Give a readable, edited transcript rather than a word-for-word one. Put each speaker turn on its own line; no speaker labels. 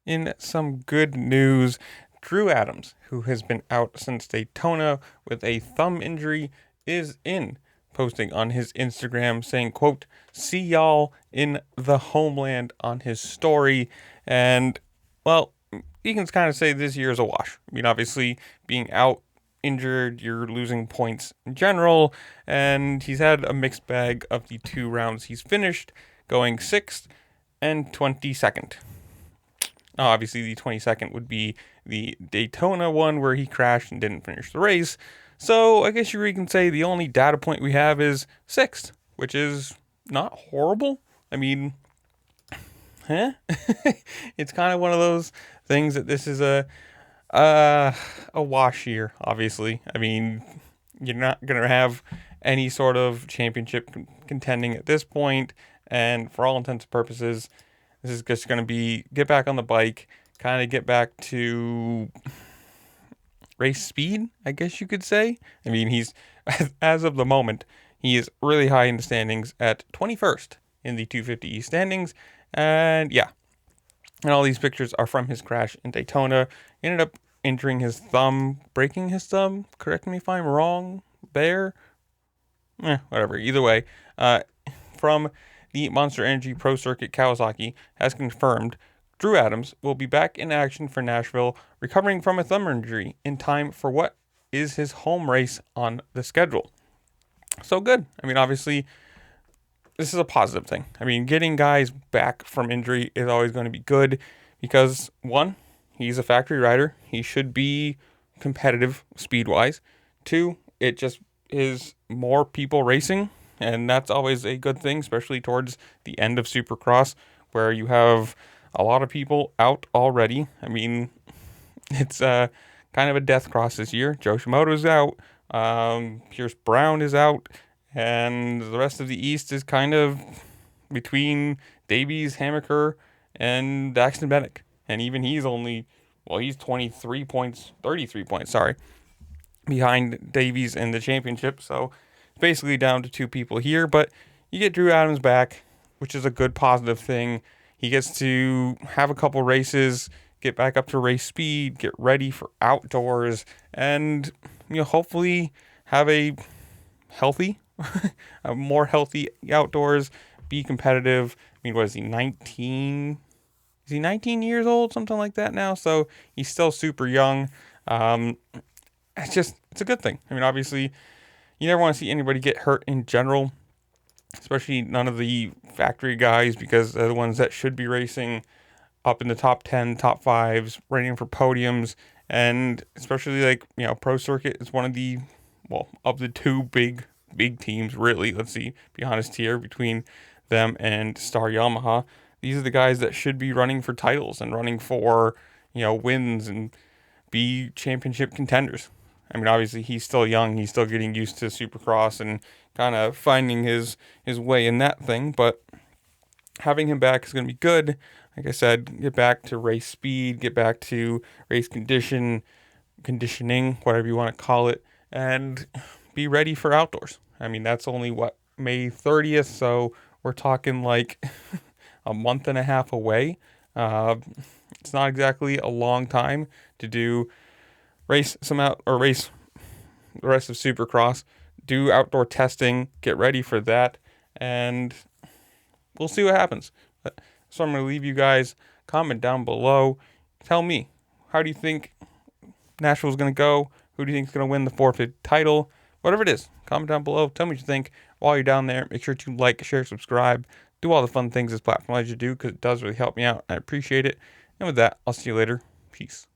In some good news, Drew Adams, who has been out since Daytona with a thumb injury, is in, posting on his Instagram saying, quote, "See y'all in the homeland" on his story. And, well, you can kind of say this year is a wash. I mean, obviously, being out injured, you're losing points in general, and he's had a mixed bag of the 2 rounds he's finished, going 6th and 22nd. Obviously, the 22nd would be the Daytona one where he crashed and didn't finish the race. So I guess you can say the only data point we have is 6th, which is not horrible. I mean, it's kind of one of those things that this is a wash year. Obviously, I mean, you're not gonna have any sort of championship contending at this point, and for all intents and purposes, this is just going to be get back on the bike, kind of get back to race speed, I guess you could say. I mean, he's, as of the moment, he is really high in the standings at 21st in the 250E standings. And yeah, and all these pictures are from his crash in Daytona. He ended up injuring his thumb, breaking his thumb. Correct me if I'm wrong there. Whatever. Either way, from the Monster Energy Pro Circuit, Kawasaki has confirmed Drew Adams will be back in action for Nashville, recovering from a thumb injury in time for what is his home race on the schedule. So good. I mean, obviously, this is a positive thing. I mean, getting guys back from injury is always going to be good because, one, he's a factory rider. He should be competitive speed-wise. Two, it just is more people racing, and that's always a good thing, especially towards the end of Supercross, where you have a lot of people out already. I mean, it's kind of a death cross this year. Joe Shimoda's out, Pierce Brown is out, and the rest of the East is kind of between Davies, Hammaker, and Daxton Bennick. And even he's only, well, he's 33 points, behind Davies in the championship. So basically down to 2 people here, but you get Drew Adams back, which is a good positive thing. He gets to have a couple races, get back up to race speed, get ready for outdoors, and hopefully have a healthy, a more healthy outdoors, be competitive. I mean, what is he, 19? Is he 19 years old, something like that now? So he's still super young. It's a good thing. I mean, obviously, you never want to see anybody get hurt in general, especially none of the factory guys, because they're the ones that should be racing up in the top 10, top 5s, running for podiums. And especially Pro Circuit is one of the, well, of the 2 big teams, really. Let's be honest here, between them and Star Yamaha. These are the guys that should be running for titles and running for, wins and be championship contenders. I mean, obviously, he's still young. He's still getting used to Supercross and kind of finding his way in that thing. But having him back is going to be good. Like I said, get back to race speed, get back to race conditioning, whatever you want to call it, and be ready for outdoors. I mean, that's only, May 30th, so we're talking like a month and a half away. It's not exactly a long time to race the rest of Supercross, do outdoor testing, get ready for that, and we'll see what happens. So I'm going to leave you guys. Comment down below. Tell me, how do you think Nashville's going to go? Who do you think is going to win the forfeit title? Whatever it is, comment down below. Tell me what you think. While you're down there, make sure to like, share, subscribe. Do all the fun things this platform allows you to do, because it does really help me out. I appreciate it. And with that, I'll see you later. Peace.